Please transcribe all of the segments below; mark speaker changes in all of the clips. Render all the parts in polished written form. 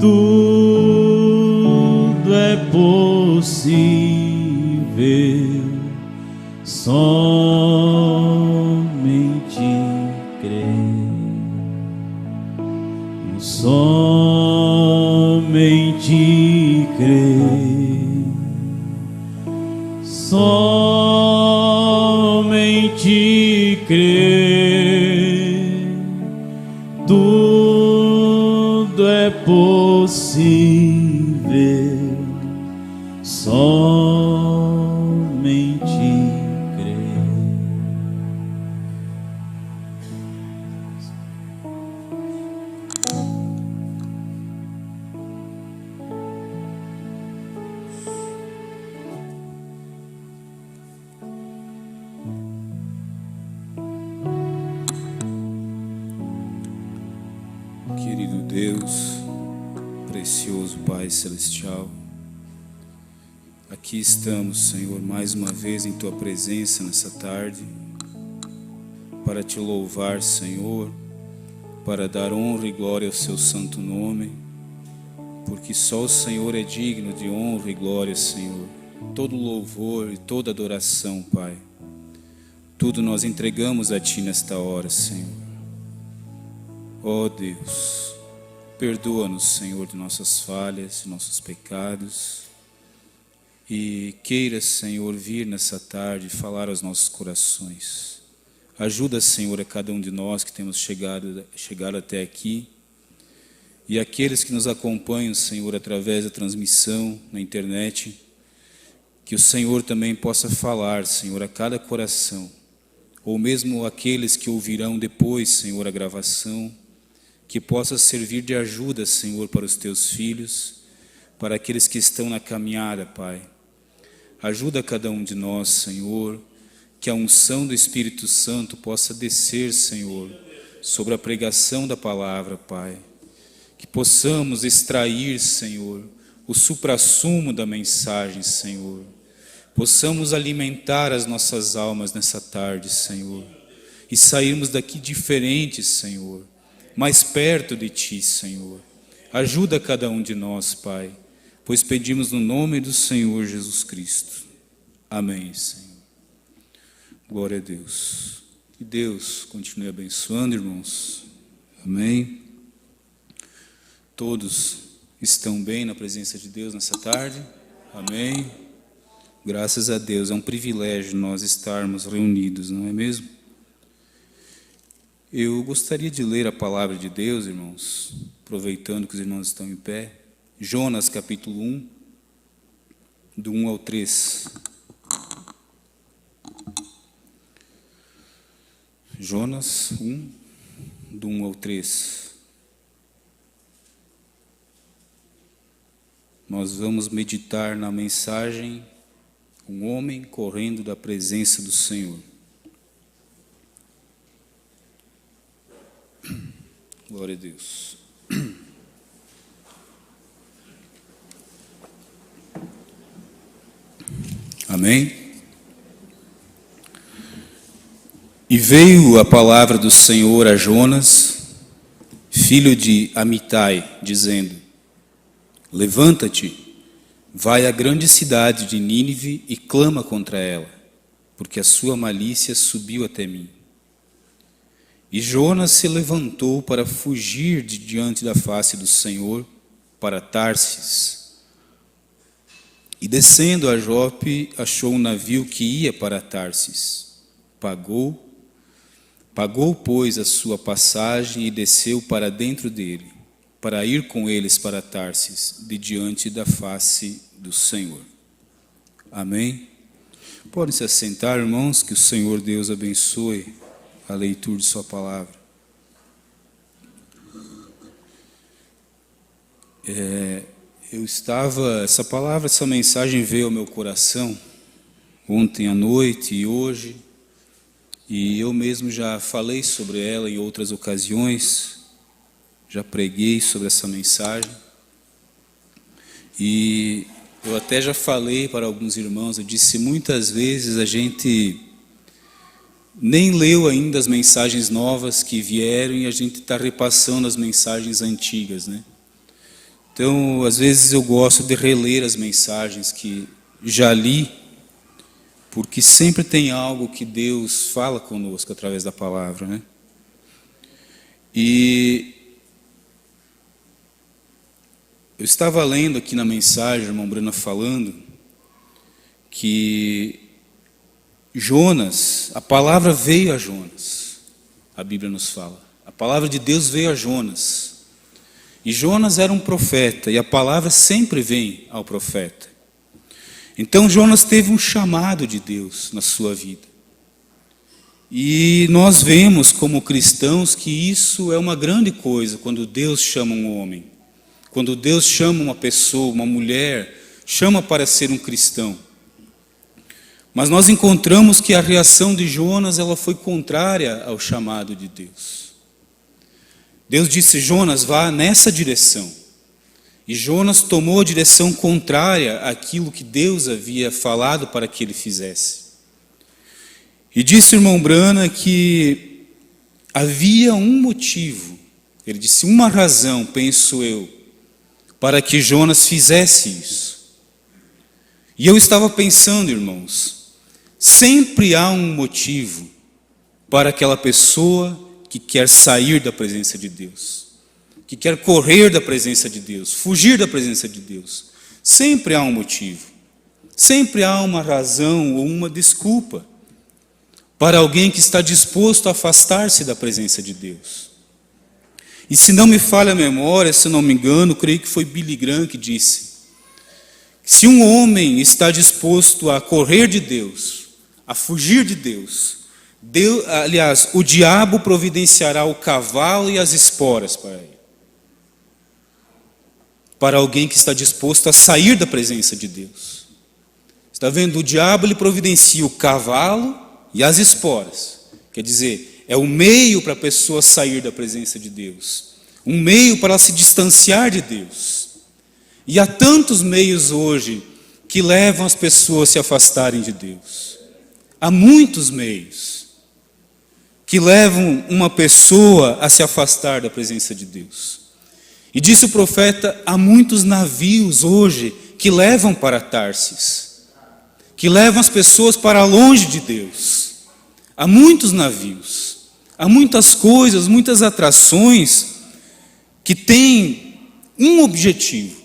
Speaker 1: tudo é possível, somente crer, somente crer, somente crer, tudo é possível, somente crer.
Speaker 2: Querido Deus, precioso Pai Celestial, aqui estamos, Senhor, mais uma vez em Tua presença nessa tarde, para Te louvar, Senhor, para dar honra e glória ao Seu santo nome, porque só o Senhor é digno de honra e glória, Senhor, todo louvor e toda adoração, Pai, tudo nós entregamos a Ti nesta hora, Senhor. Ó Deus, perdoa-nos, Senhor, de nossas falhas, de nossos pecados, e queira, Senhor, vir nessa tarde falar aos nossos corações. Ajuda, Senhor, a cada um de nós que temos chegado até aqui, e aqueles que nos acompanham, Senhor, através da transmissão na internet, que o Senhor também possa falar, Senhor, a cada coração, ou mesmo aqueles que ouvirão depois, Senhor, a gravação, que possa servir de ajuda, Senhor, para os Teus filhos, para aqueles que estão na caminhada, Pai. Ajuda cada um de nós, Senhor, que a unção do Espírito Santo possa descer, Senhor, sobre a pregação da palavra, Pai. Que possamos extrair, Senhor, o suprassumo da mensagem, Senhor. Possamos alimentar as nossas almas nessa tarde, Senhor, e sairmos daqui diferentes, Senhor, mais perto de Ti, Senhor. Ajuda cada um de nós, Pai, pois pedimos no nome do Senhor Jesus Cristo. Amém, Senhor. Glória a Deus. Que Deus continue abençoando, irmãos. Amém. Todos estão bem na presença de Deus nessa tarde? Amém. Graças a Deus, é um privilégio nós estarmos reunidos, não é mesmo? Eu gostaria de ler a palavra de Deus, irmãos, aproveitando que os irmãos estão em pé. Jonas, capítulo 1, do 1 ao 3. Jonas 1, do 1 ao 3. Nós vamos meditar na mensagem, um homem correndo da presença do Senhor. Glória a Deus. Amém? E veio a palavra do Senhor a Jonas, filho de Amitai, dizendo: levanta-te, vai à grande cidade de Nínive e clama contra ela, porque a sua malícia subiu até mim. E Jonas se levantou para fugir de diante da face do Senhor para Tarsis. E descendo a Jope, achou um navio que ia para Tarsis. Pagou, pois, a sua passagem e desceu para dentro dele, para ir com eles para Tarsis, de diante da face do Senhor. Amém? Podem se assentar, irmãos, que o Senhor Deus abençoe a leitura de sua palavra. Essa mensagem veio ao meu coração ontem à noite e hoje, e eu mesmo já falei sobre ela em outras ocasiões, já preguei sobre essa mensagem, e eu até já falei para alguns irmãos, eu disse, muitas vezes a gente nem leu ainda as mensagens novas que vieram e a gente está repassando as mensagens antigas, né? Então, às vezes eu gosto de reler as mensagens que já li, porque sempre tem algo que Deus fala conosco através da palavra, né? E eu estava lendo aqui na mensagem, irmão Brana falando, que Jonas, a palavra veio a Jonas, a Bíblia nos fala. A palavra de Deus veio a Jonas. E Jonas era um profeta, e a palavra sempre vem ao profeta. Então Jonas teve um chamado de Deus na sua vida. E nós vemos como cristãos que isso é uma grande coisa, quando Deus chama um homem. Quando Deus chama uma pessoa, uma mulher, chama para ser um cristão. Mas nós encontramos que a reação de Jonas, ela foi contrária ao chamado de Deus. Deus disse: Jonas, vá nessa direção. E Jonas tomou a direção contrária àquilo que Deus havia falado para que ele fizesse. E disse o irmão Brana que havia um motivo, ele disse, uma razão, penso eu, para que Jonas fizesse isso. E eu estava pensando, irmãos, sempre há um motivo para aquela pessoa que quer sair da presença de Deus, que quer correr da presença de Deus, fugir da presença de Deus. Sempre há um motivo, sempre há uma razão ou uma desculpa para alguém que está disposto a afastar-se da presença de Deus. E se não me falha a memória, se não me engano, creio que foi Billy Graham que disse: se um homem está disposto a correr de Deus, a fugir de Deus, o diabo providenciará o cavalo e as esporas para ele. Para alguém que está disposto a sair da presença de Deus. Está vendo? O diabo ele providencia o cavalo e as esporas. Quer dizer, é o meio para a pessoa sair da presença de Deus. Um meio para ela se distanciar de Deus. E há tantos meios hoje que levam as pessoas a se afastarem de Deus. Há muitos meios que levam uma pessoa a se afastar da presença de Deus. E disse o profeta, há muitos navios hoje que levam para Tarsis, que levam as pessoas para longe de Deus. Há muitos navios, há muitas coisas, muitas atrações que têm um objetivo,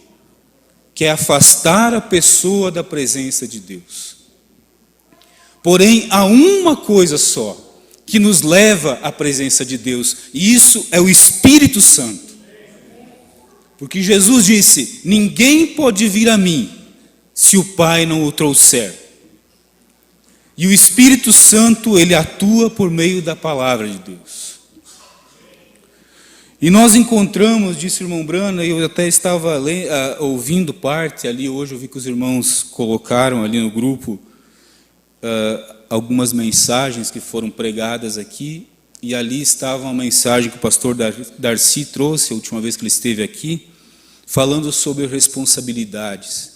Speaker 2: que é afastar a pessoa da presença de Deus. Porém, há uma coisa só que nos leva à presença de Deus, e isso é o Espírito Santo. Porque Jesus disse: ninguém pode vir a mim se o Pai não o trouxer. E o Espírito Santo, ele atua por meio da palavra de Deus. E nós encontramos, disse o irmão Brana, eu até estava ouvindo parte ali, hoje eu vi que os irmãos colocaram ali no grupo algumas mensagens que foram pregadas aqui, e ali estava uma mensagem que o pastor Darcy trouxe, a última vez que ele esteve aqui, falando sobre responsabilidades.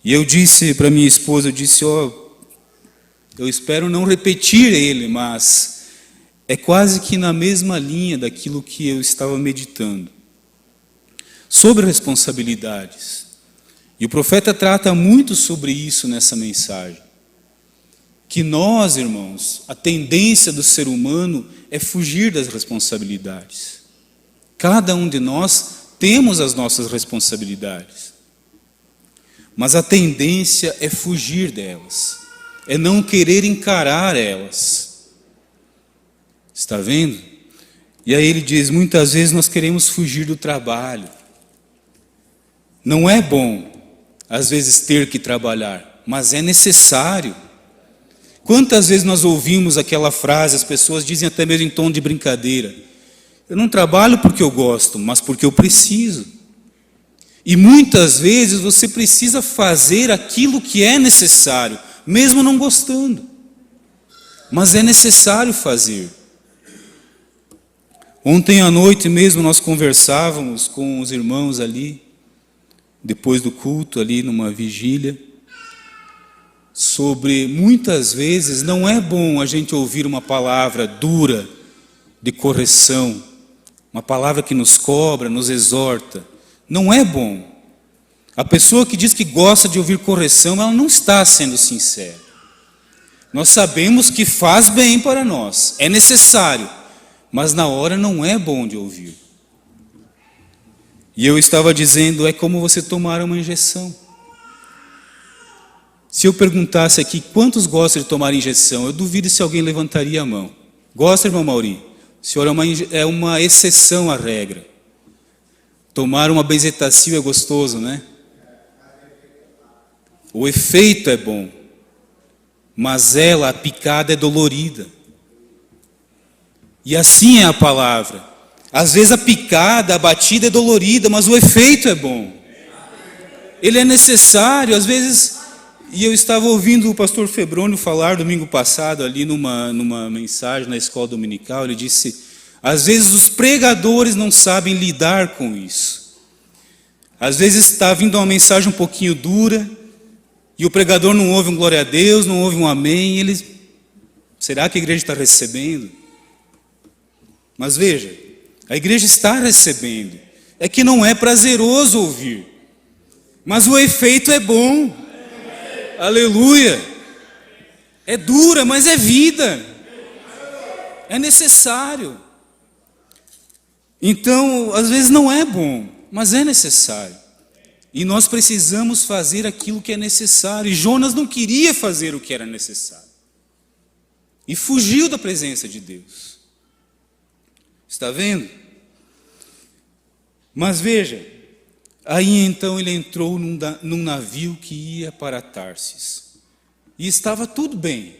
Speaker 2: E eu disse para minha esposa, eu disse, eu espero não repetir ele, mas é quase que na mesma linha daquilo que eu estava meditando. Sobre responsabilidades. E o profeta trata muito sobre isso nessa mensagem. Que nós, irmãos, a tendência do ser humano é fugir das responsabilidades. Cada um de nós temos as nossas responsabilidades. Mas a tendência é fugir delas. É não querer encarar elas. Está vendo? E aí ele diz, muitas vezes nós queremos fugir do trabalho. Não é bom, às vezes, ter que trabalhar, mas é necessário. Quantas vezes nós ouvimos aquela frase, as pessoas dizem até mesmo em tom de brincadeira, eu não trabalho porque eu gosto, mas porque eu preciso. E muitas vezes você precisa fazer aquilo que é necessário, mesmo não gostando. Mas é necessário fazer. Ontem à noite mesmo nós conversávamos com os irmãos ali, depois do culto, ali numa vigília, sobre muitas vezes não é bom a gente ouvir uma palavra dura de correção, uma palavra que nos cobra, nos exorta. não é bom. A pessoa que diz que gosta de ouvir correção, ela não está sendo sincera. Nós sabemos que faz bem para nós, é necessário, mas na hora não é bom de ouvir. E eu estava dizendo, é como você tomar uma injeção. Se eu perguntasse aqui quantos gostam de tomar injeção, eu duvido se alguém levantaria a mão. Gosta, irmão Mauri? O senhor é uma exceção à regra. Tomar uma benzetacil é gostoso, né? O efeito é bom, mas ela, a picada, é dolorida. E assim é a palavra. Às vezes a picada, a batida é dolorida, mas o efeito é bom. Ele é necessário, às vezes. E eu estava ouvindo o pastor Febrônio falar domingo passado, ali numa mensagem na escola dominical. Ele disse: às vezes os pregadores não sabem lidar com isso. Às vezes está vindo uma mensagem um pouquinho dura, e o pregador não ouve um glória a Deus, não ouve um amém. Será que a igreja está recebendo? Mas veja, a igreja está recebendo. É que não é prazeroso ouvir, mas o efeito é bom. Aleluia. É dura, mas é vida. É necessário. Então, às vezes não é bom, mas é necessário. E nós precisamos fazer aquilo que é necessário. E Jonas não queria fazer o que era necessário. E fugiu da presença de Deus. Está vendo? Mas veja, aí então ele entrou num navio que ia para Tarsis. E estava tudo bem.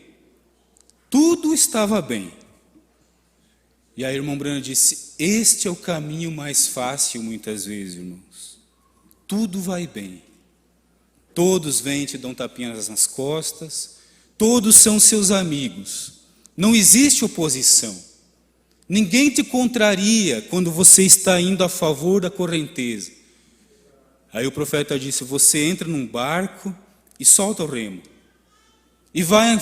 Speaker 2: Tudo estava bem. E aí o irmão Brano disse: este é o caminho mais fácil muitas vezes, irmãos. Tudo vai bem. Todos vêm e te dão tapinhas nas costas. Todos são seus amigos. Não existe oposição. Ninguém te contraria quando você está indo a favor da correnteza. Aí o profeta disse: você entra num barco e solta o remo. E vai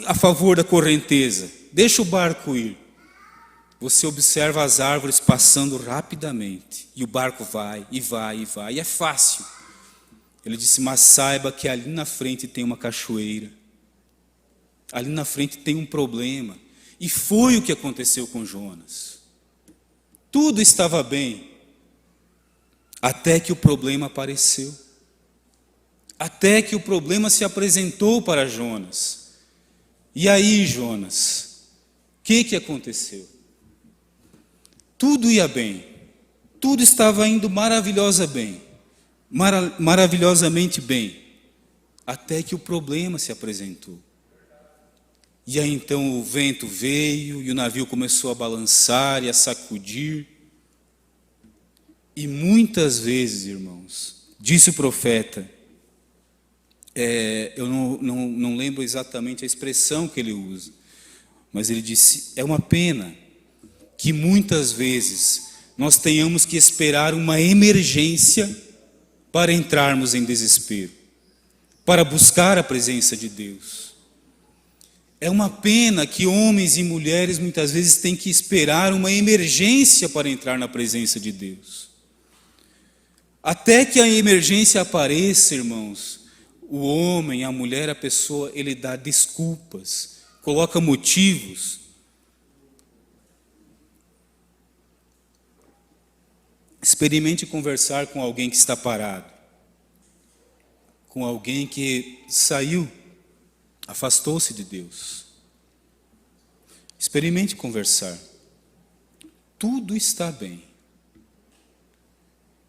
Speaker 2: a favor da correnteza. Deixa o barco ir. Você observa as árvores passando rapidamente. E o barco vai, e vai, e vai. E é fácil. Ele disse: mas saiba que ali na frente tem uma cachoeira. Ali na frente tem um problema. E foi o que aconteceu com Jonas. Tudo estava bem. Até que o problema apareceu. Até que o problema se apresentou para Jonas. E aí, Jonas, o que aconteceu? Tudo ia bem. Tudo estava indo maravilhosamente bem. Até que o problema se apresentou. E aí então o vento veio e o navio começou a balançar e a sacudir. E muitas vezes, irmãos, disse o profeta, eu não lembro exatamente a expressão que ele usa, mas ele disse: é uma pena que muitas vezes nós tenhamos que esperar uma emergência para entrarmos em desespero, para buscar a presença de Deus. É uma pena que homens e mulheres muitas vezes têm que esperar uma emergência para entrar na presença de Deus. Até que a emergência apareça, irmãos, o homem, a mulher, a pessoa, ele dá desculpas, coloca motivos. Experimente conversar com alguém que está parado, com alguém que saiu, afastou-se de Deus. Experimente conversar. Tudo está bem.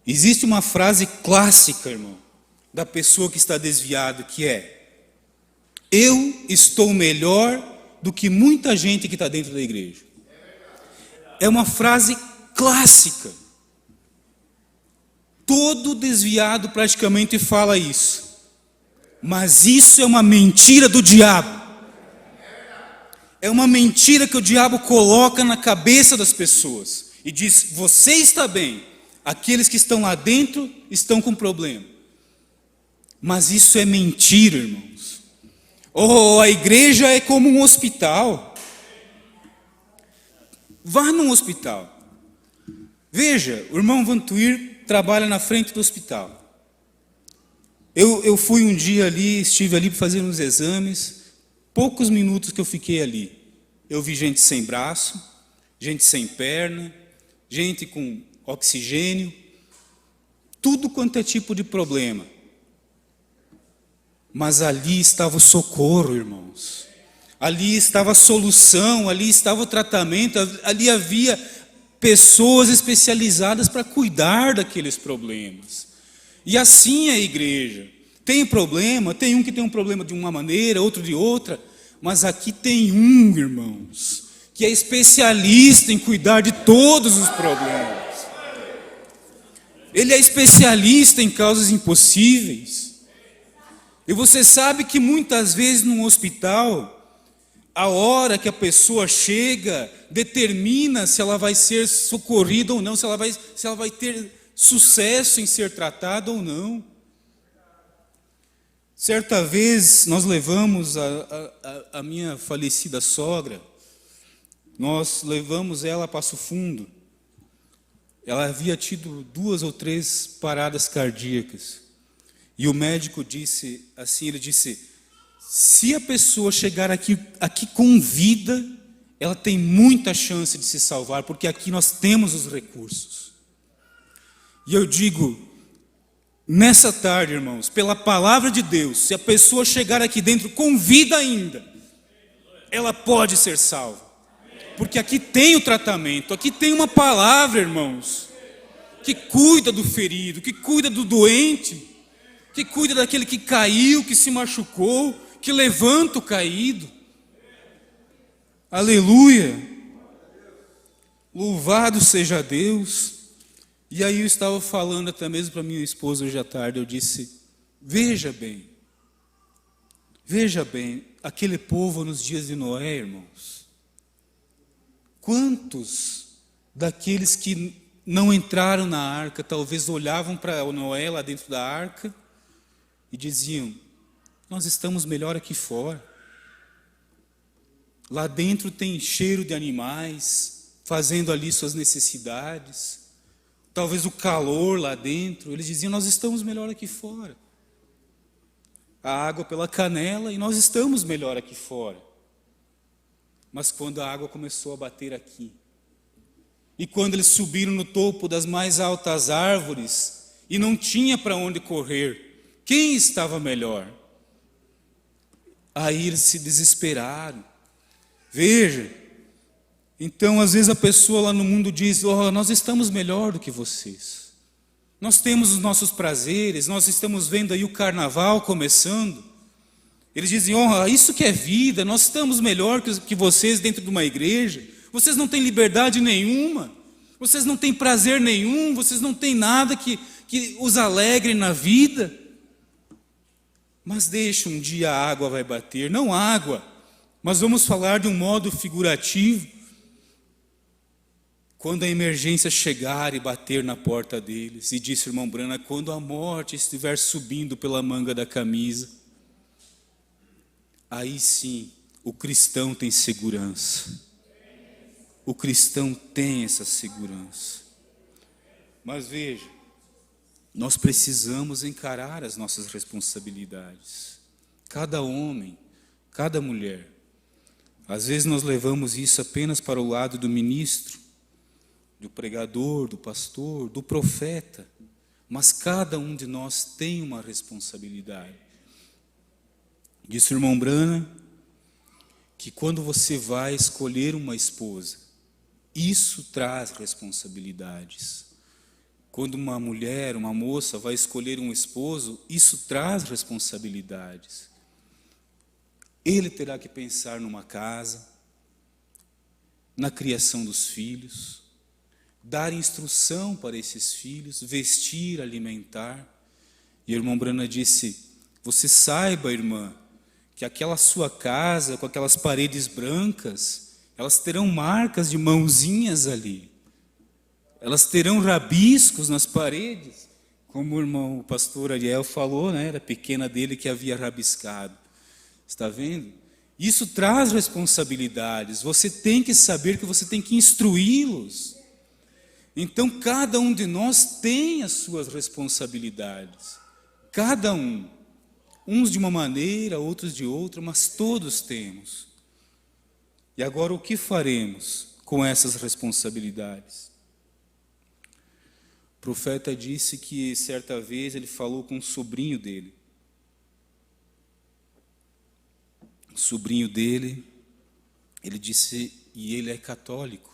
Speaker 2: Existe uma frase clássica, irmão, da pessoa que está desviado, que é: eu estou melhor do que muita gente que está dentro da igreja. É uma frase clássica. Todo desviado praticamente fala isso. Mas isso é uma mentira do diabo. É uma mentira que o diabo coloca na cabeça das pessoas. E diz: você está bem. Aqueles que estão lá dentro estão com problema. Mas isso é mentira, irmãos. Oh, a igreja é como um hospital. Vá num hospital. Veja, o irmão Vantuir trabalha na frente do hospital. Eu fui um dia ali, estive ali para fazer uns exames. Poucos minutos que eu fiquei ali, eu vi gente sem braço, gente sem perna, gente com oxigênio, tudo quanto é tipo de problema. Mas ali estava o socorro, irmãos. Ali estava a solução, ali estava o tratamento, ali havia pessoas especializadas para cuidar daqueles problemas. E assim é a igreja. Tem problema, tem um que tem um problema de uma maneira, outro de outra, mas aqui tem um, irmãos, que é especialista em cuidar de todos os problemas. Ele é especialista em causas impossíveis. E você sabe que muitas vezes num hospital, a hora que a pessoa chega determina se ela vai ser socorrida ou não, se ela vai ter sucesso em ser tratada ou não. Certa vez nós levamos a minha falecida sogra, nós levamos ela a Passo Fundo. Ela havia tido 2 ou 3 paradas cardíacas. E o médico disse assim, ele disse: se a pessoa chegar aqui com vida, ela tem muita chance de se salvar, porque aqui nós temos os recursos. E eu digo, nessa tarde, irmãos, pela palavra de Deus, se a pessoa chegar aqui dentro com vida ainda, ela pode ser salva. Porque aqui tem o tratamento, aqui tem uma palavra, irmãos, que cuida do ferido, que cuida do doente, que cuida daquele que caiu, que se machucou, que levanta o caído. Aleluia! Louvado seja Deus! E aí eu estava falando até mesmo para minha esposa hoje à tarde, eu disse, veja bem, aquele povo nos dias de Noé, irmãos, quantos daqueles que não entraram na arca, talvez olhavam para Noé lá dentro da arca e diziam, nós estamos melhor aqui fora, lá dentro tem cheiro de animais, fazendo ali suas necessidades, talvez o calor lá dentro, eles diziam, nós estamos melhor aqui fora. A água pela canela e nós estamos melhor aqui fora. Mas quando a água começou a bater aqui, e quando eles subiram no topo das mais altas árvores, e não tinha para onde correr, quem estava melhor? Aí eles se desesperaram. Veja, então, às vezes a pessoa lá no mundo diz, nós estamos melhor do que vocês. Nós temos os nossos prazeres, nós estamos vendo aí o carnaval começando. Eles dizem, isso que é vida, nós estamos melhor que vocês dentro de uma igreja. Vocês não têm liberdade nenhuma, vocês não têm prazer nenhum, vocês não têm nada que os alegre na vida. Mas deixa, um dia a água vai bater, não água, mas vamos falar de um modo figurativo. Quando a emergência chegar e bater na porta deles, e disse o irmão Brana, quando a morte estiver subindo pela manga da camisa, aí sim, o cristão tem segurança. O cristão tem essa segurança. Mas veja, nós precisamos encarar as nossas responsabilidades. Cada homem, cada mulher. Às vezes nós levamos isso apenas para o lado do ministro, do pregador, do pastor, do profeta, mas cada um de nós tem uma responsabilidade. Disse o irmão Brana que quando você vai escolher uma esposa, isso traz responsabilidades. Quando uma mulher, uma moça vai escolher um esposo, isso traz responsabilidades. Ele terá que pensar numa casa, na criação dos filhos, dar instrução para esses filhos, vestir, alimentar. E o irmão Brana disse, você saiba, irmã, que aquela sua casa, com aquelas paredes brancas, elas terão marcas de mãozinhas ali. Elas terão rabiscos nas paredes, como o irmão, o pastor Ariel falou, né? Era a pequena dele que havia rabiscado. Está vendo? Isso traz responsabilidades. Você tem que saber que você tem que instruí-los. Então, cada um de nós tem as suas responsabilidades. Cada um. Uns de uma maneira, outros de outra, mas todos temos. E agora, o que faremos com essas responsabilidades? O profeta disse que, certa vez, ele falou com um sobrinho dele. O sobrinho dele, ele disse, e ele é católico,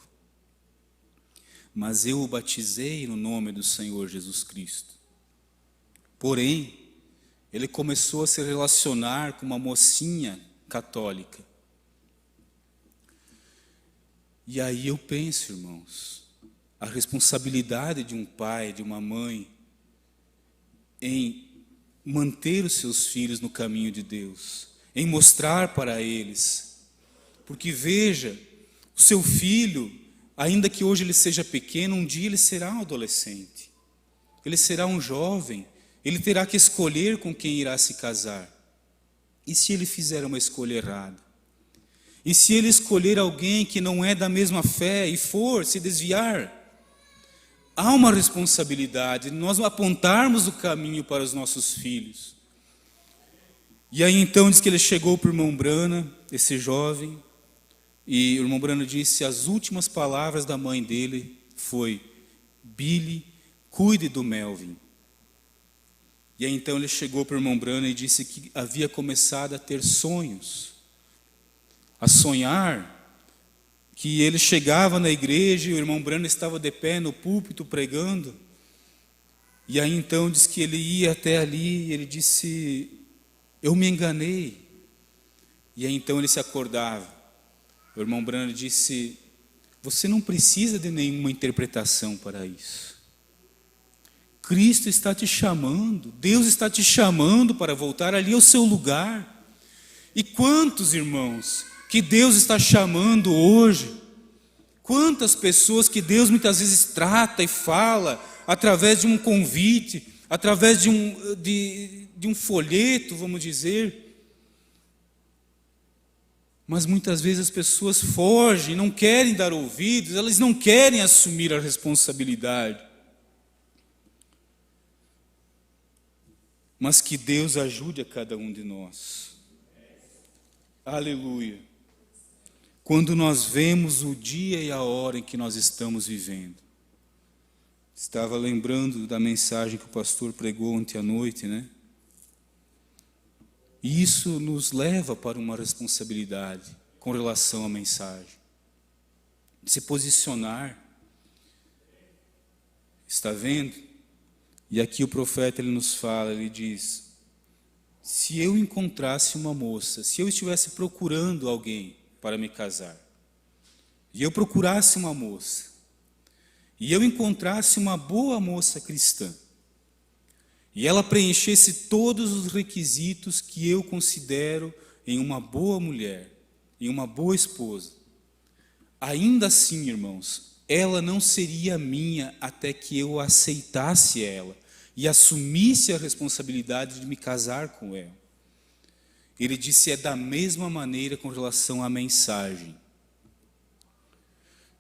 Speaker 2: mas eu o batizei no nome do Senhor Jesus Cristo. Porém, ele começou a se relacionar com uma mocinha católica. E aí eu penso, irmãos, a responsabilidade de um pai, de uma mãe, em manter os seus filhos no caminho de Deus, em mostrar para eles. Porque veja, o seu filho, ainda que hoje ele seja pequeno, um dia ele será um adolescente, ele será um jovem, ele terá que escolher com quem irá se casar. E se ele fizer uma escolha errada? E se ele escolher alguém que não é da mesma fé e for se desviar? Há uma responsabilidade de nós apontarmos o caminho para os nossos filhos. E aí então diz que ele chegou para o irmão Brana, esse jovem, e o irmão Brana disse, as últimas palavras da mãe dele foi, Billy, cuide do Melvin. E aí então ele chegou para o irmão Brana e disse que havia começado a ter sonhos, a sonhar, que ele chegava na igreja e o irmão Brana estava de pé no púlpito pregando. E aí então diz que ele ia até ali e ele disse, eu me enganei. E aí então ele se acordava. O irmão Brana disse, você não precisa de nenhuma interpretação para isso. Cristo está te chamando, Deus está te chamando para voltar ali ao seu lugar. E quantos irmãos que Deus está chamando hoje, quantas pessoas que Deus muitas vezes trata e fala através de um convite, através de um folheto, vamos dizer. Mas muitas vezes as pessoas fogem, não querem dar ouvidos, elas não querem assumir a responsabilidade. Mas que Deus ajude a cada um de nós. Aleluia. Quando nós vemos o dia e a hora em que nós estamos vivendo. Estava lembrando da mensagem que o pastor pregou ontem à noite, né? E isso nos leva para uma responsabilidade com relação à mensagem. Se posicionar. Está vendo? E aqui o profeta ele nos fala, ele diz, se eu encontrasse uma moça, se eu estivesse procurando alguém para me casar, e eu procurasse uma moça, e eu encontrasse uma boa moça cristã, e ela preenchesse todos os requisitos que eu considero em uma boa mulher, em uma boa esposa, ainda assim, irmãos, ela não seria minha até que eu aceitasse ela e assumisse a responsabilidade de me casar com ela. Ele disse, é da mesma maneira com relação à mensagem.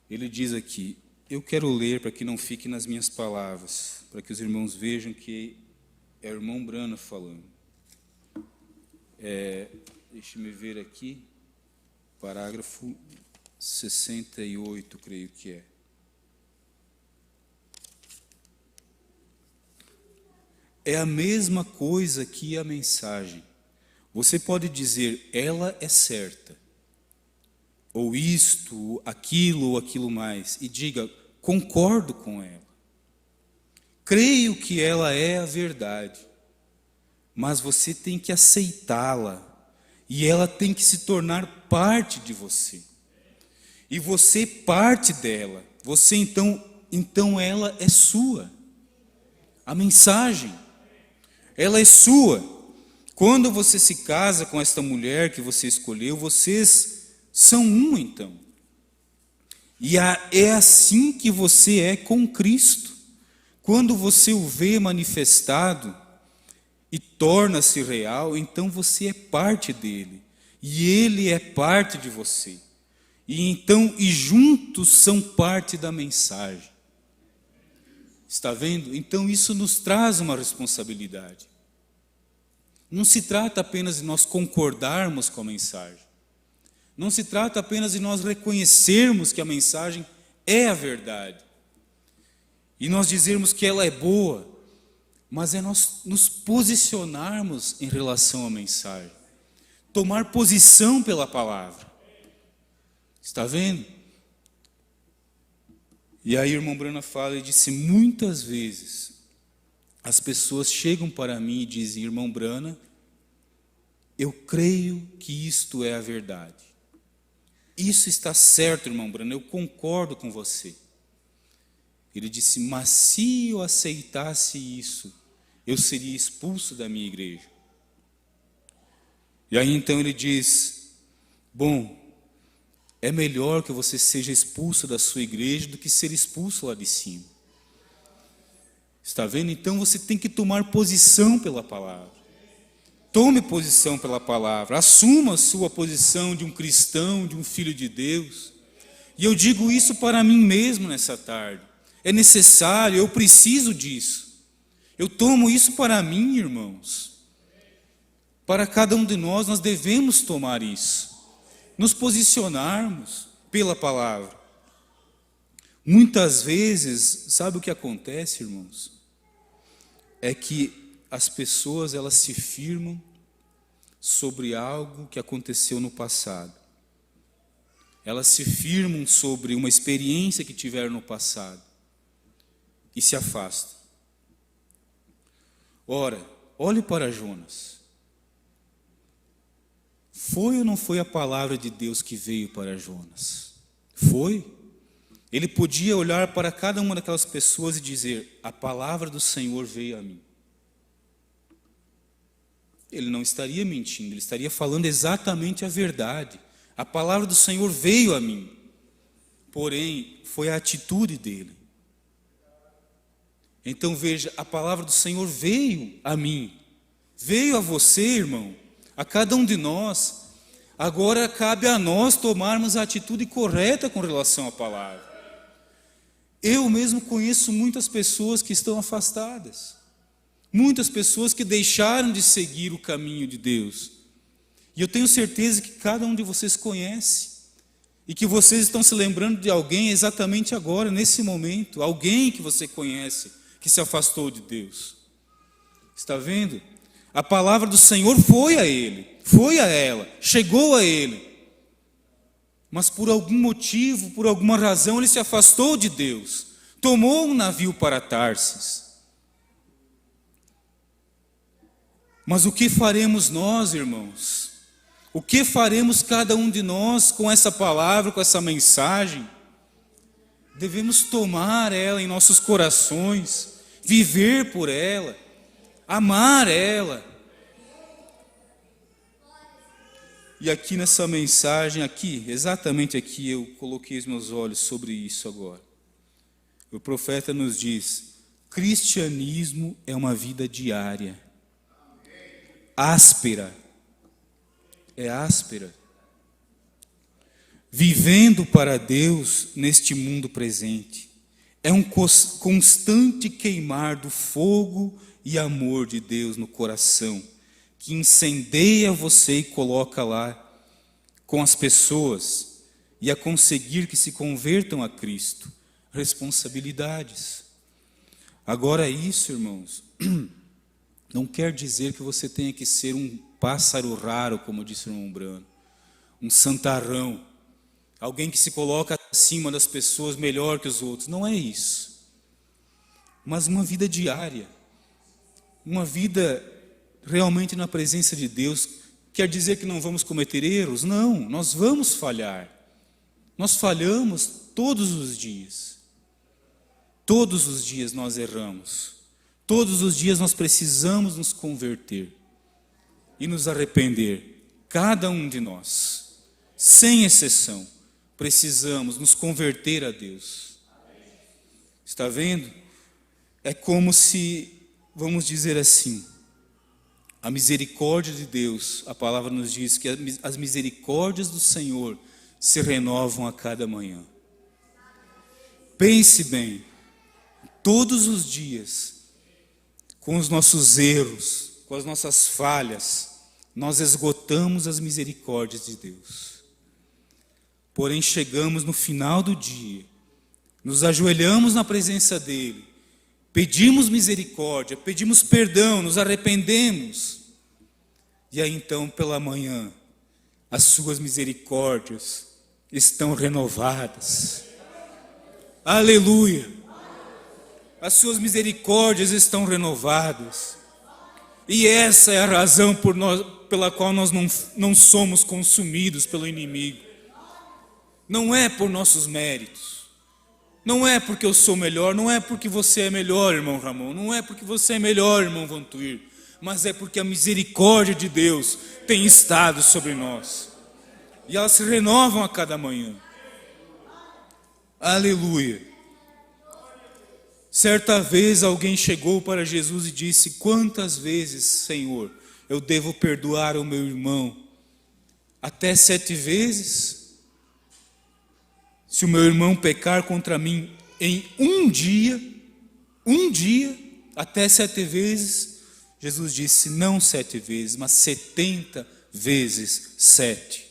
Speaker 2: Ele diz aqui, eu quero ler para que não fique nas minhas palavras, para que os irmãos vejam que é o irmão Brana falando. Deixe-me ver aqui, parágrafo 68, creio que é. É a mesma coisa que a mensagem. Você pode dizer, ela é certa, ou isto, aquilo, ou aquilo mais, e diga, concordo com ela. Creio que ela é a verdade, mas você tem que aceitá-la, e ela tem que se tornar parte de você. E você parte dela, você então ela é sua. A mensagem, ela é sua. Quando você se casa com esta mulher que você escolheu, vocês são um então. E é assim que você é com Cristo. Quando você o vê manifestado e torna-se real, então você é parte dele. E ele é parte de você. E juntos são parte da mensagem. Está vendo? Então isso nos traz uma responsabilidade. Não se trata apenas de nós concordarmos com a mensagem. Não se trata apenas de nós reconhecermos que a mensagem é a verdade. E nós dizermos que ela é boa, mas é nós nos posicionarmos em relação à mensagem. Tomar posição pela palavra. Está vendo? E aí o irmão Brana fala e disse, muitas vezes as pessoas chegam para mim e dizem, irmão Brana, eu creio que isto é a verdade. Isso está certo, irmão Brana, eu concordo com você. Ele disse, mas se eu aceitasse isso, eu seria expulso da minha igreja. E aí então ele diz, bom, é melhor que você seja expulso da sua igreja do que ser expulso lá de cima. Está vendo? Então você tem que tomar posição pela palavra. Tome posição pela palavra. Assuma a sua posição de um cristão, de um filho de Deus. E eu digo isso para mim mesmo nessa tarde. É necessário, eu preciso disso. Eu tomo isso para mim, irmãos. Para cada um de nós, nós devemos tomar isso. Nos posicionarmos pela palavra. Muitas vezes, sabe o que acontece, irmãos? É que as pessoas, elas se firmam sobre algo que aconteceu no passado. Elas se firmam sobre uma experiência que tiveram no passado e se afastam. Ora, olhe para Jonas. Foi ou não foi a palavra de Deus que veio para Jonas? Foi. Ele podia olhar para cada uma daquelas pessoas e dizer, a palavra do Senhor veio a mim. Ele não estaria mentindo, ele estaria falando exatamente a verdade. A palavra do Senhor veio a mim. Porém, foi a atitude dele. Então veja, a palavra do Senhor veio a mim. Veio a você, irmão. A cada um de nós. Agora cabe a nós tomarmos a atitude correta com relação à palavra. Eu mesmo conheço muitas pessoas que estão afastadas. Muitas pessoas que deixaram de seguir o caminho de Deus. E eu tenho certeza que cada um de vocês conhece. E que vocês estão se lembrando de alguém exatamente agora, nesse momento. Alguém que você conhece, que se afastou de Deus. Está vendo? A palavra do Senhor foi a ele, foi a ela, chegou a ele. Mas por algum motivo, por alguma razão, ele se afastou de Deus. Tomou um navio para Tarsis. Mas o que faremos nós, irmãos? O que faremos cada um de nós com essa palavra, com essa mensagem? Devemos tomar ela em nossos corações, viver por ela, amar ela. E aqui nessa mensagem, exatamente aqui, eu coloquei os meus olhos sobre isso agora. O profeta nos diz, cristianismo é uma vida diária. Áspera, é áspera, vivendo para Deus neste mundo presente, é um constante queimar do fogo e amor de Deus no coração, que incendeia você e coloca lá com as pessoas, e a conseguir que se convertam a Cristo, responsabilidades. Agora isso, irmãos, não quer dizer que você tenha que ser um pássaro raro, como disse o irmão Brano, um santarrão, alguém que se coloca acima das pessoas melhor que os outros. Não é isso. Mas uma vida diária, uma vida realmente na presença de Deus. Quer dizer que não vamos cometer erros? Não, nós vamos falhar. Nós falhamos todos os dias. Todos os dias nós erramos. Todos os dias nós precisamos nos converter e nos arrepender. Cada um de nós, sem exceção, precisamos nos converter a Deus. Está vendo? É como se, vamos dizer assim, a misericórdia de Deus, a palavra nos diz que as misericórdias do Senhor se renovam a cada manhã. Pense bem. todos os dias, com os nossos erros, com as nossas falhas, nós esgotamos as misericórdias de Deus. Porém, chegamos no final do dia, nos ajoelhamos na presença dEle, pedimos misericórdia, pedimos perdão, nos arrependemos. E aí então, pela manhã, as suas misericórdias estão renovadas. Aleluia! As suas misericórdias estão renovadas. E essa é a razão pela qual nós não somos consumidos pelo inimigo. Não é por nossos méritos. Não é porque eu sou melhor, não é porque você é melhor, irmão Ramon, não é porque você é melhor, irmão Vantuir, mas é porque a misericórdia de Deus tem estado sobre nós. E elas se renovam a cada manhã. Aleluia. Certa vez alguém chegou para Jesus e disse: quantas vezes, Senhor, eu devo perdoar o meu irmão? Até 7 vezes? Se o meu irmão pecar contra mim em um dia, até 7 vezes, Jesus disse: não 7 vezes, mas 70 vezes 7,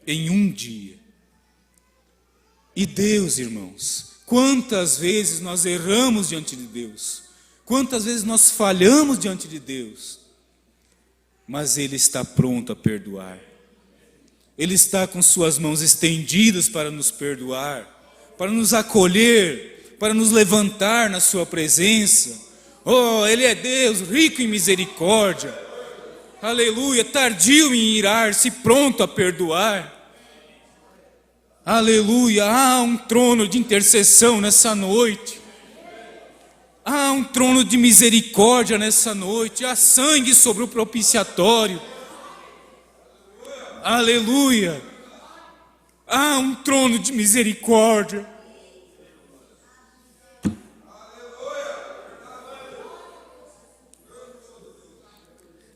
Speaker 2: em um dia. E Deus, irmãos, quantas vezes nós erramos diante de Deus, quantas vezes nós falhamos diante de Deus, mas Ele está pronto a perdoar. Ele está com suas mãos estendidas para nos perdoar, para nos acolher, para nos levantar na sua presença. Oh, Ele é Deus, rico em misericórdia. Aleluia, tardio em irar-se, pronto a perdoar. Aleluia, há um trono de intercessão nessa noite. Há um trono de misericórdia nessa noite. Há sangue sobre o propiciatório. Aleluia. Há um trono de misericórdia.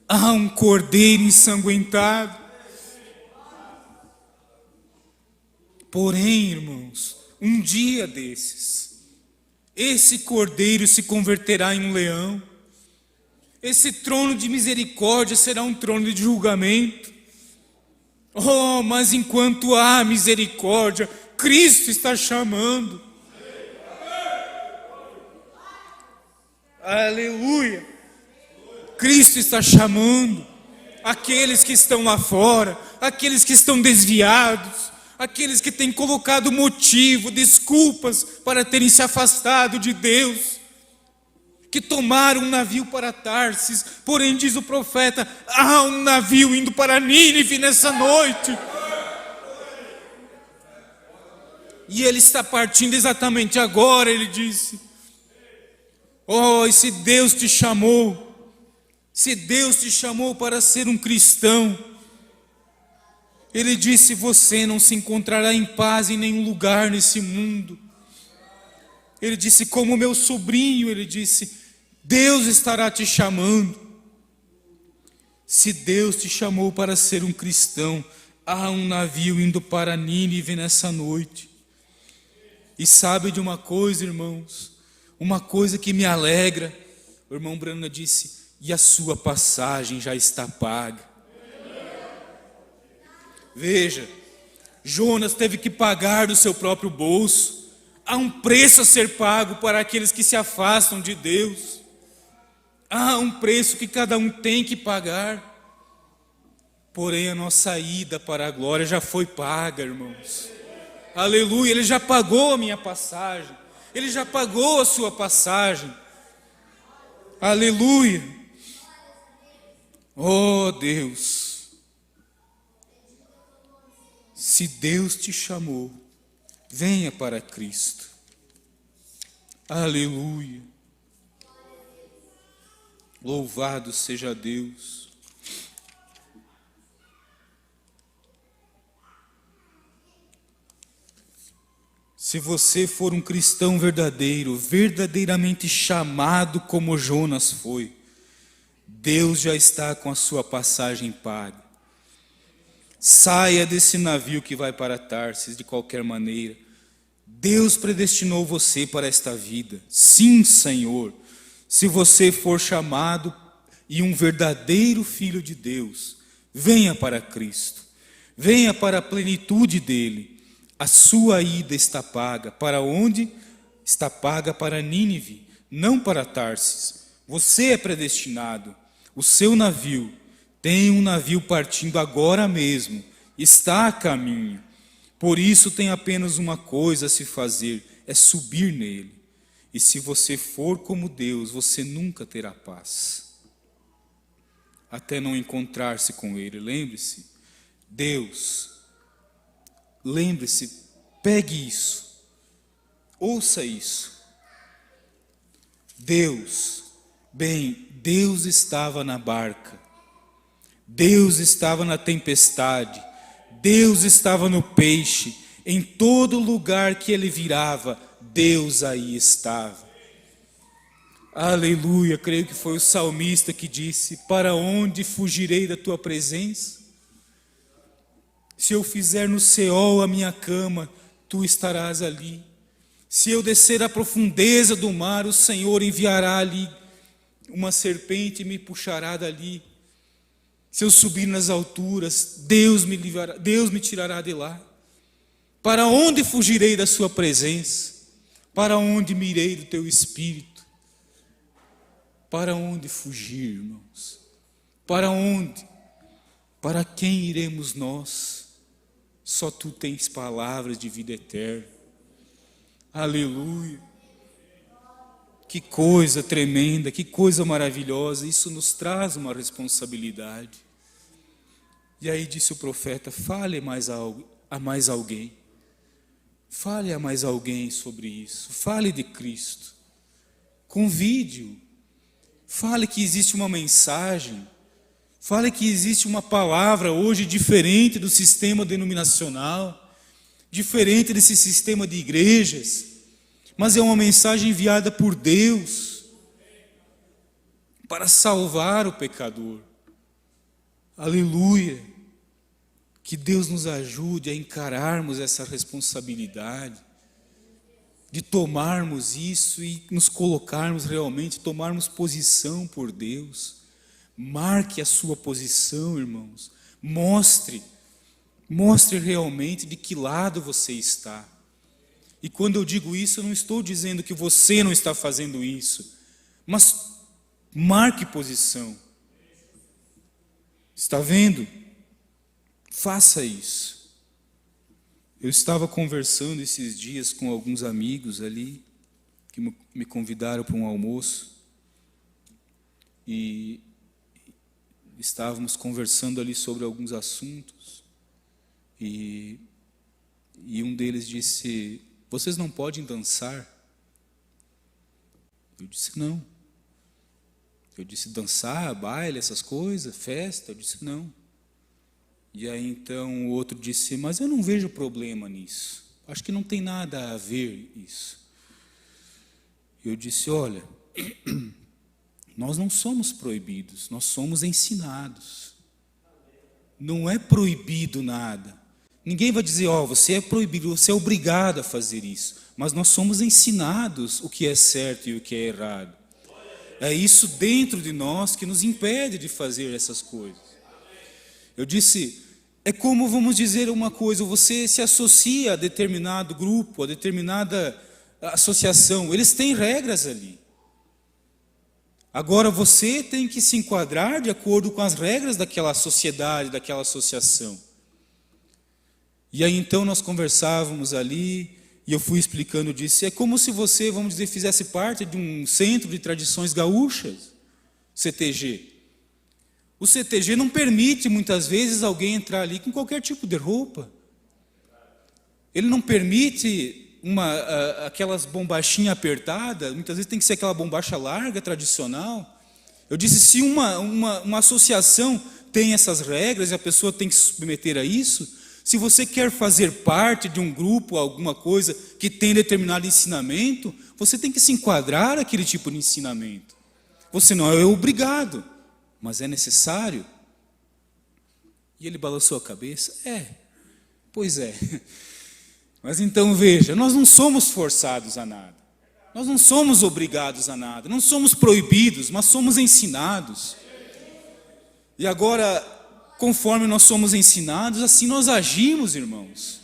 Speaker 2: Há um cordeiro ensanguentado. Porém, irmãos, um dia desses, esse cordeiro se converterá em um leão. Esse trono de misericórdia será um trono de julgamento. Oh, mas enquanto há misericórdia, Cristo está chamando. Aleluia. Cristo está chamando aqueles que estão lá fora, aqueles que estão desviados, aqueles que têm colocado motivo, desculpas para terem se afastado de Deus, que tomaram um navio para Tarsis, porém diz o profeta, há um navio indo para Nínive nessa noite. E ele está partindo exatamente agora, ele disse. Oh, e se Deus te chamou, se Deus te chamou para ser um cristão, Ele disse, você não se encontrará em paz em nenhum lugar nesse mundo. Ele disse, como meu sobrinho, ele disse, Deus estará te chamando. Se Deus te chamou para ser um cristão, há um navio indo para Nínive nessa noite. E sabe de uma coisa, irmãos? Uma coisa que me alegra. O irmão Brana disse, e a sua passagem já está paga. Veja, Jonas teve que pagar do seu próprio bolso. Há um preço a ser pago para aqueles que se afastam de Deus. Há um preço que cada um tem que pagar. Porém, a nossa ida para a glória já foi paga, irmãos. Aleluia, Ele já pagou a minha passagem. Ele já pagou a sua passagem. Aleluia. Oh Deus. Se Deus te chamou, venha para Cristo. Aleluia. Louvado seja Deus. Se você for um cristão verdadeiro, verdadeiramente chamado como Jonas foi, Deus já está com a sua passagem paga. Saia desse navio que vai para Tarsis de qualquer maneira. Deus predestinou você para esta vida. Sim, Senhor. Se você for chamado e um verdadeiro filho de Deus, venha para Cristo. Venha para a plenitude dele. A sua ida está paga. Para onde? Está paga para Nínive, não para Tarsis. Você é predestinado. O seu navio tem um navio partindo agora mesmo. Está a caminho. Por isso tem apenas uma coisa a se fazer, é subir nele. E se você for como Deus, você nunca terá paz. Até não encontrar-se com ele. Lembre-se, Deus, lembre-se, pegue isso, ouça isso. Deus estava na barca, Deus estava na tempestade, Deus estava no peixe, em todo lugar que ele virava, Deus aí estava. Aleluia, creio que foi o salmista que disse: para onde fugirei da tua presença? Se eu fizer no Seol a minha cama, tu estarás ali. Se eu descer à profundeza do mar, o Senhor enviará ali uma serpente e me puxará dali. Se eu subir nas alturas, Deus me livrará, Deus me tirará de lá. Para onde fugirei da sua presença? Para onde me irei do teu espírito? Para onde fugir, irmãos? Para onde? Para quem iremos nós? Só tu tens palavras de vida eterna. Aleluia. Que coisa tremenda, que coisa maravilhosa. Isso nos traz uma responsabilidade. E aí disse o profeta: fale a mais alguém. Fale a mais alguém sobre isso. Fale de Cristo. Convide-o. Fale que existe uma mensagem. Fale que existe uma palavra hoje diferente do sistema denominacional, diferente desse sistema de igrejas, mas é uma mensagem enviada por Deus para salvar o pecador. Aleluia! Que Deus nos ajude a encararmos essa responsabilidade, de tomarmos isso e nos colocarmos realmente, tomarmos posição por Deus. Marque a sua posição, irmãos. Mostre realmente de que lado você está. E quando eu digo isso, eu não estou dizendo que você não está fazendo isso, mas marque posição. Está vendo? Faça isso. Eu estava conversando esses dias com alguns amigos ali, que me convidaram para um almoço, e estávamos conversando ali sobre alguns assuntos, e um deles disse: vocês não podem dançar? Eu disse: não. Eu disse: dançar, baile, essas coisas, festa? Eu disse: não. E aí então o outro disse: mas eu não vejo problema nisso, acho que não tem nada a ver isso. Eu disse: olha, nós não somos proibidos, nós somos ensinados. Não é proibido nada. Ninguém vai dizer: ó, você é proibido, você é obrigado a fazer isso. Mas nós somos ensinados o que é certo e o que é errado. É isso dentro de nós que nos impede de fazer essas coisas. Eu disse: é como, vamos dizer uma coisa, você se associa a determinado grupo, a determinada associação, eles têm regras ali. Agora você tem que se enquadrar de acordo com as regras daquela sociedade, daquela associação. E aí então nós conversávamos ali, e eu fui explicando disso. É como se você, vamos dizer, fizesse parte de um centro de tradições gaúchas, CTG. O CTG não permite muitas vezes alguém entrar ali com qualquer tipo de roupa. Ele não permite aquelas bombachinhas apertadas, muitas vezes tem que ser aquela bombacha larga, tradicional. Eu disse: se uma associação tem essas regras e a pessoa tem que se submeter a isso, se você quer fazer parte de um grupo, alguma coisa que tem determinado ensinamento, você tem que se enquadrar naquele tipo de ensinamento. Você não é obrigado, mas é necessário. E ele balançou a cabeça: pois é. Mas então veja, nós não somos forçados a nada. Nós não somos obrigados a nada. Não somos proibidos, mas somos ensinados. E agora, conforme nós somos ensinados, assim nós agimos, irmãos.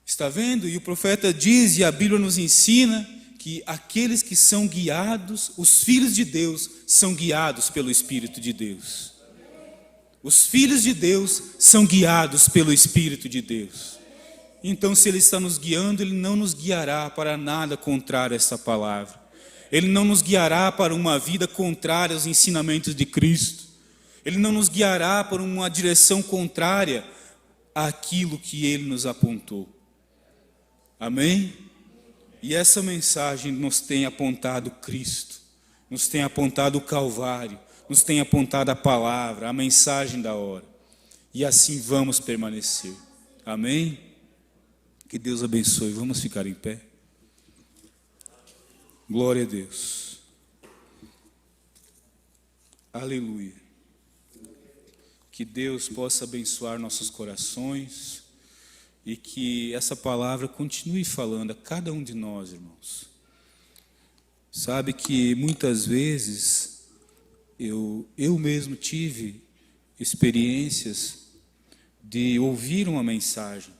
Speaker 2: Está vendo? E o profeta diz, e a Bíblia nos ensina, que aqueles que são guiados, os filhos de Deus, são guiados pelo Espírito de Deus. Os filhos de Deus são guiados pelo Espírito de Deus. Então, se Ele está nos guiando, Ele não nos guiará para nada contrário a essa palavra. Ele não nos guiará para uma vida contrária aos ensinamentos de Cristo. Ele não nos guiará para uma direção contrária àquilo que Ele nos apontou. Amém? E essa mensagem nos tem apontado Cristo, nos tem apontado o Calvário, nos tem apontado a palavra, a mensagem da hora. E assim vamos permanecer. Amém? Que Deus abençoe. Vamos ficar em pé. Glória a Deus. Aleluia. Que Deus possa abençoar nossos corações e que essa palavra continue falando a cada um de nós, irmãos. Sabe que muitas vezes eu mesmo tive experiências de ouvir uma mensagem.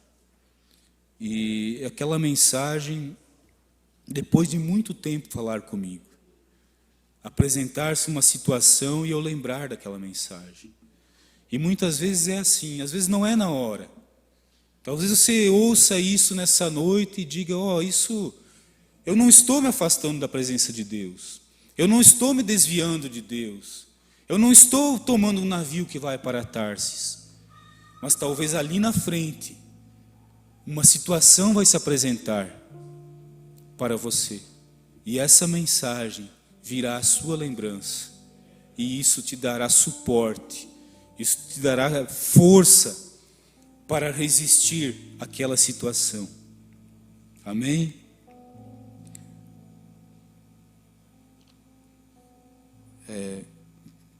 Speaker 2: E aquela mensagem, depois de muito tempo falar comigo, apresentar-se uma situação e eu lembrar daquela mensagem. E muitas vezes é assim, às vezes não é na hora. Talvez você ouça isso nessa noite e diga, isso, eu não estou me afastando da presença de Deus. Eu não estou me desviando de Deus. Eu não estou tomando um navio que vai para Tarsis. Mas talvez ali na frente, uma situação vai se apresentar para você. E essa mensagem virá à sua lembrança. E isso te dará suporte. Isso te dará força para resistir àquela situação. Amém?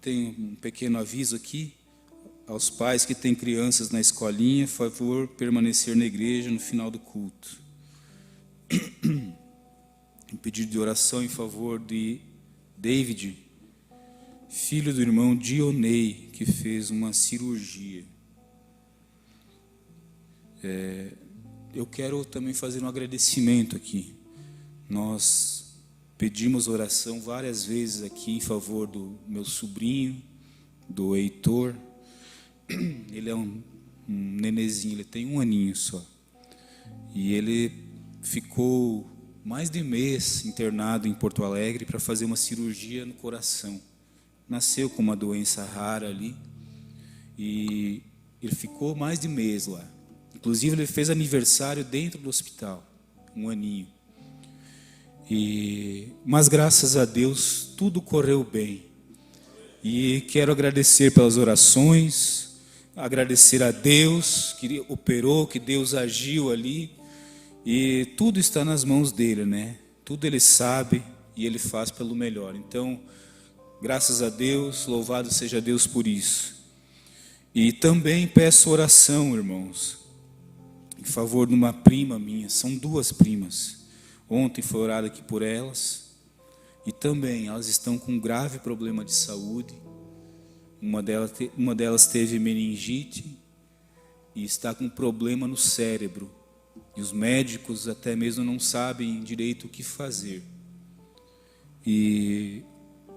Speaker 2: Tem um pequeno aviso aqui. Aos pais que têm crianças na escolinha, favor permanecer na igreja no final do culto. Um pedido de oração em favor de David, filho do irmão Dionei, que fez uma cirurgia. Eu quero também fazer um agradecimento aqui. Nós pedimos oração várias vezes aqui em favor do meu sobrinho, do Heitor. Ele é um nenezinho, ele tem 1 aninho só. E ele ficou mais de mês internado em Porto Alegre para fazer uma cirurgia no coração. Nasceu com uma doença rara ali. E ele ficou mais de mês lá. Inclusive ele fez aniversário dentro do hospital, 1 aninho. Mas graças a Deus tudo correu bem. E quero agradecer pelas orações, agradecer a Deus que operou, que Deus agiu ali, e tudo está nas mãos dele, né? Tudo ele sabe e ele faz pelo melhor. Então, graças a Deus, louvado seja Deus por isso. E também peço oração, irmãos, em favor de uma prima minha, são 2 primas. Ontem foi orado aqui por elas, e também elas estão com um grave problema de saúde. Uma delas teve meningite e está com um problema no cérebro. E os médicos até mesmo não sabem direito o que fazer.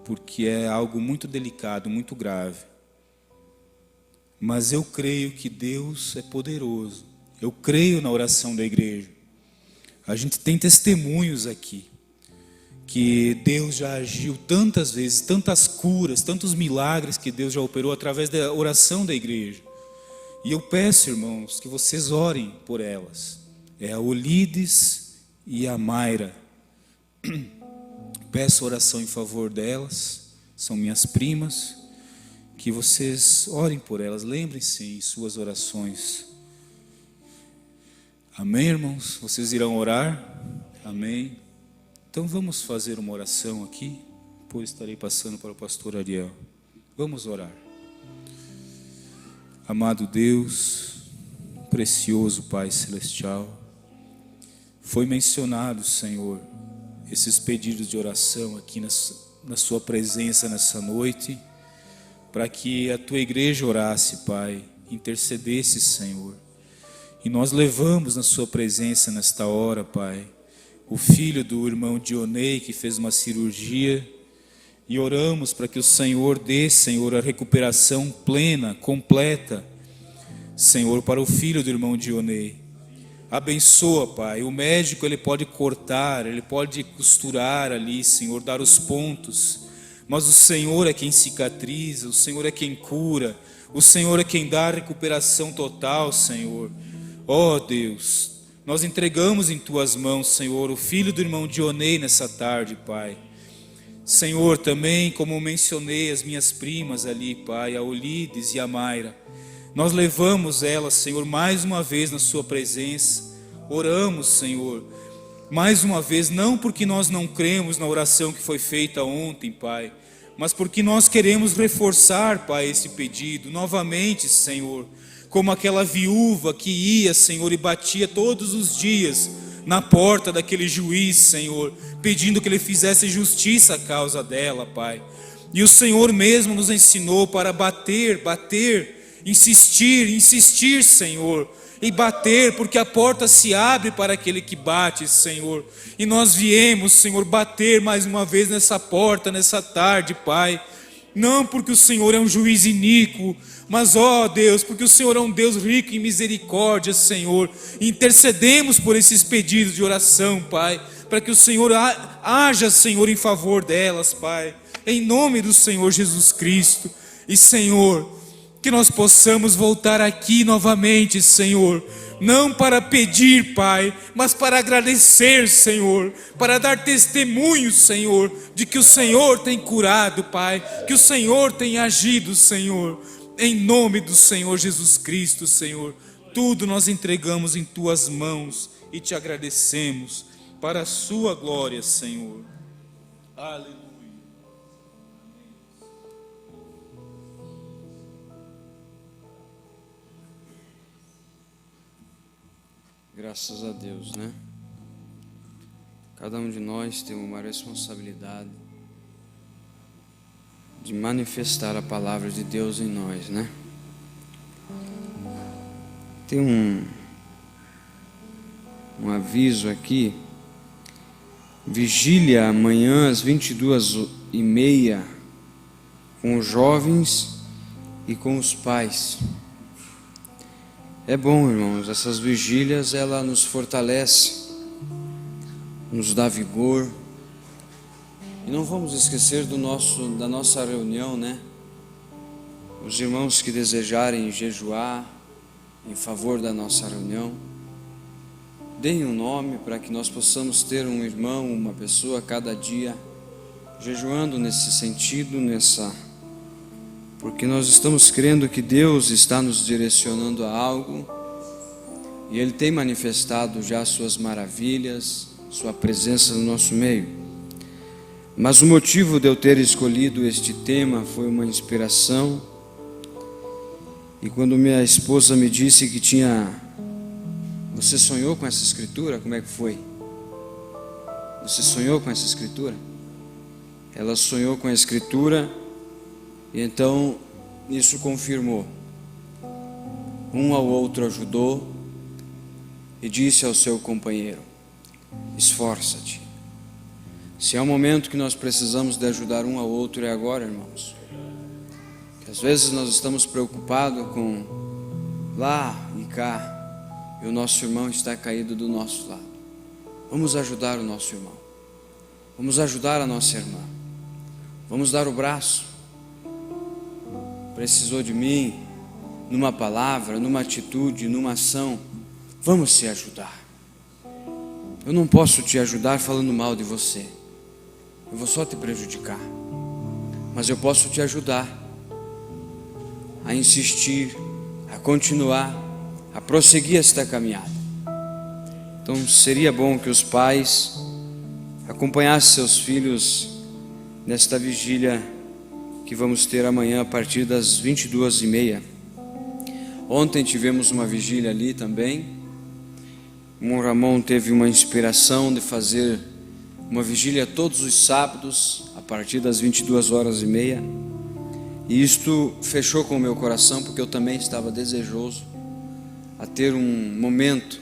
Speaker 2: Porque é algo muito delicado, muito grave. Mas eu creio que Deus é poderoso. Eu creio na oração da igreja. A gente tem testemunhos aqui. Que Deus já agiu tantas vezes, tantas curas, tantos milagres que Deus já operou através da oração da igreja. E eu peço, irmãos, que vocês orem por elas. É a Olides e a Mayra. Peço oração em favor delas, são minhas primas. Que vocês orem por elas, lembrem-se em suas orações. Amém, irmãos? Vocês irão orar? Amém. Então vamos fazer uma oração aqui, depois estarei passando para o pastor Ariel. Vamos orar. Amado Deus, precioso, Pai Celestial. Foi mencionado, Senhor, esses pedidos de oração aqui na Sua presença nessa noite, para que a Tua igreja orasse, Pai, intercedesse, Senhor. E nós levamos na Sua presença nesta hora, Pai, o filho do irmão Dionei, que fez uma cirurgia, e oramos para que o Senhor dê, Senhor, a recuperação plena, completa, Senhor, para o filho do irmão Dionei. Abençoa, Pai. O médico, ele pode cortar, ele pode costurar ali, Senhor, dar os pontos, mas o Senhor é quem cicatriza, o Senhor é quem cura, o Senhor é quem dá a recuperação total, Senhor. Ó Deus, nós entregamos em Tuas mãos, Senhor, o filho do irmão Dionei nessa tarde, Pai. Senhor, também, como mencionei as minhas primas ali, Pai, a Olides e a Mayra, nós levamos elas, Senhor, mais uma vez na Sua presença. Oramos, Senhor, mais uma vez, não porque nós não cremos na oração que foi feita ontem, Pai, mas porque nós queremos reforçar, Pai, esse pedido novamente, Senhor, como aquela viúva que ia, Senhor, e batia todos os dias na porta daquele juiz, Senhor, pedindo que ele fizesse justiça à causa dela, Pai. E o Senhor mesmo nos ensinou para bater, insistir, Senhor, e bater, porque a porta se abre para aquele que bate, Senhor. E nós viemos, Senhor, bater mais uma vez nessa porta, nessa tarde, Pai. Não porque o Senhor é um juiz iníquo, mas, ó Deus, porque o Senhor é um Deus rico em misericórdia, Senhor. Intercedemos por esses pedidos de oração, Pai, para que o Senhor haja, Senhor, em favor delas, Pai, em nome do Senhor Jesus Cristo. E, Senhor, que nós possamos voltar aqui novamente, Senhor, não para pedir, Pai, mas para agradecer, Senhor, para dar testemunho, Senhor, de que o Senhor tem curado, Pai, que o Senhor tem agido, Senhor, em nome do Senhor Jesus Cristo, Senhor. Tudo nós entregamos em Tuas mãos e Te agradecemos para a Sua glória, Senhor. Aleluia.
Speaker 3: Graças a Deus, né? Cada um de nós tem uma responsabilidade de manifestar a palavra de Deus em nós, né? Tem um aviso aqui: vigília amanhã às 22h30 com os jovens e com os pais. É bom, irmãos, essas vigílias, ela nos fortalece, nos dá vigor. E não vamos esquecer da nossa reunião, né? Os irmãos que desejarem jejuar em favor da nossa reunião, deem um nome para que nós possamos ter um irmão, uma pessoa cada dia jejuando nesse sentido, porque nós estamos crendo que Deus está nos direcionando a algo, e Ele tem manifestado já Suas maravilhas, Sua presença no nosso meio. Mas o motivo de eu ter escolhido este tema foi uma inspiração, e quando minha esposa me disse que você sonhou com essa escritura? Como é que foi? Você sonhou com essa escritura? Ela sonhou com a escritura, e então isso confirmou. Um ao outro ajudou e disse ao seu companheiro: esforça-te. Se há um momento que nós precisamos de ajudar um ao outro, é agora, irmãos. Que às vezes nós estamos preocupados com lá e cá, e o nosso irmão está caído do nosso lado. Vamos ajudar o nosso irmão, vamos ajudar a nossa irmã, vamos dar o braço. Precisou de mim, numa palavra, numa atitude, numa ação, vamos se ajudar. Eu não posso te ajudar falando mal de você, eu vou só te prejudicar, mas eu posso te ajudar a insistir, a continuar, a prosseguir esta caminhada. Então seria bom que os pais acompanhassem seus filhos nesta vigília que vamos ter amanhã a partir das 22h30. Ontem tivemos uma vigília ali também. O irmão Ramon teve uma inspiração de fazer uma vigília todos os sábados, a partir das 22h30. E isto fechou com o meu coração, porque eu também estava desejoso a ter um momento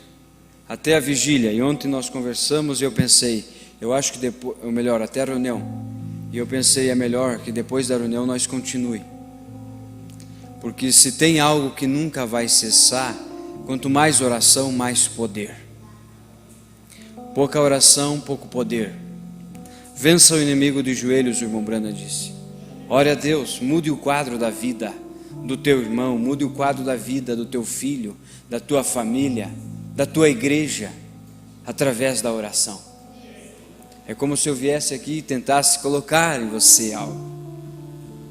Speaker 3: até a vigília. E ontem nós conversamos e eu pensei, eu acho que depois, ou melhor, até a reunião. E eu pensei, é melhor que depois da reunião nós continue. Porque se tem algo que nunca vai cessar, quanto mais oração, mais poder. Pouca oração, pouco poder. Vença o inimigo de joelhos, o irmão Brana disse. Ore a Deus, mude o quadro da vida do teu irmão, mude o quadro da vida do teu filho, da tua família, da tua igreja, através da oração. É como se eu viesse aqui e tentasse colocar em você algo.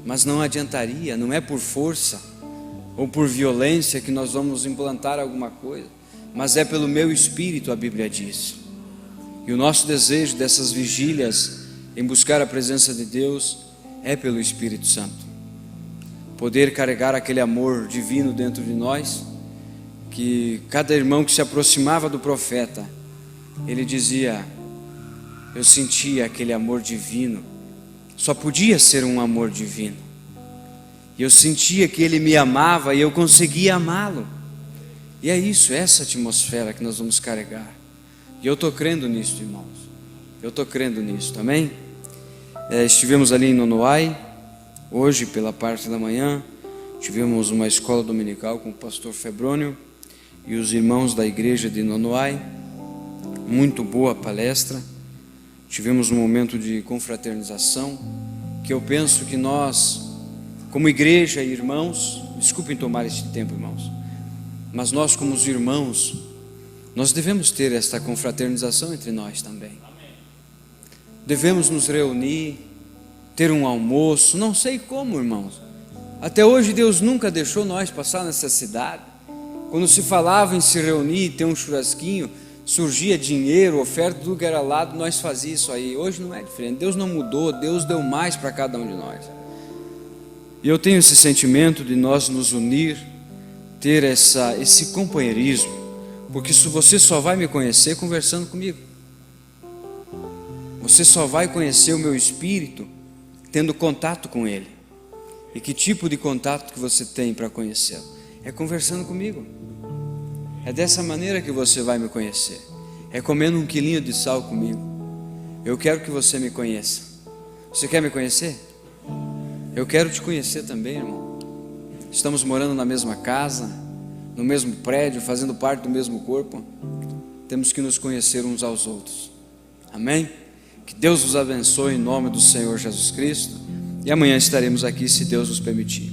Speaker 3: Mas não adiantaria, não é por força ou por violência que nós vamos implantar alguma coisa, mas é pelo meu espírito, a Bíblia diz. E o nosso desejo dessas vigílias em buscar a presença de Deus é pelo Espírito Santo. Poder carregar aquele amor divino dentro de nós, que cada irmão que se aproximava do profeta, ele dizia, eu sentia aquele amor divino. Só podia ser um amor divino. E eu sentia que ele me amava e eu conseguia amá-lo. E é isso, essa atmosfera que nós vamos carregar. E eu estou crendo nisso, irmãos. Eu estou crendo nisso, amém? Estivemos ali em Nonoai, hoje pela parte da manhã. Tivemos uma escola dominical com o pastor Febrônio e os irmãos da igreja de Nonoai. Muito boa palestra. Tivemos um momento de confraternização, que eu penso que nós, como igreja e irmãos, desculpem tomar este tempo, irmãos, mas nós como os irmãos, nós devemos ter esta confraternização entre nós também. Devemos nos reunir, ter um almoço, não sei como, irmãos. Até hoje Deus nunca deixou nós passar necessidade. Quando se falava em se reunir, ter um churrasquinho, surgia dinheiro, oferta, tudo que era lado, nós fazíamos isso aí. Hoje não é diferente, Deus não mudou, Deus deu mais para cada um de nós. E eu tenho esse sentimento de nós nos unir, ter esse companheirismo, porque você só vai me conhecer conversando comigo. Você só vai conhecer o meu espírito tendo contato com ele. E que tipo de contato que você tem para conhecê-lo? É conversando comigo. É dessa maneira que você vai me conhecer. É comendo um quilinho de sal comigo. Eu quero que você me conheça. Você quer me conhecer? Eu quero te conhecer também, irmão. Estamos morando na mesma casa, no mesmo prédio, fazendo parte do mesmo corpo. Temos que nos conhecer uns aos outros. Amém? Que Deus nos abençoe em nome do Senhor Jesus Cristo. E amanhã estaremos aqui, se Deus nos permitir.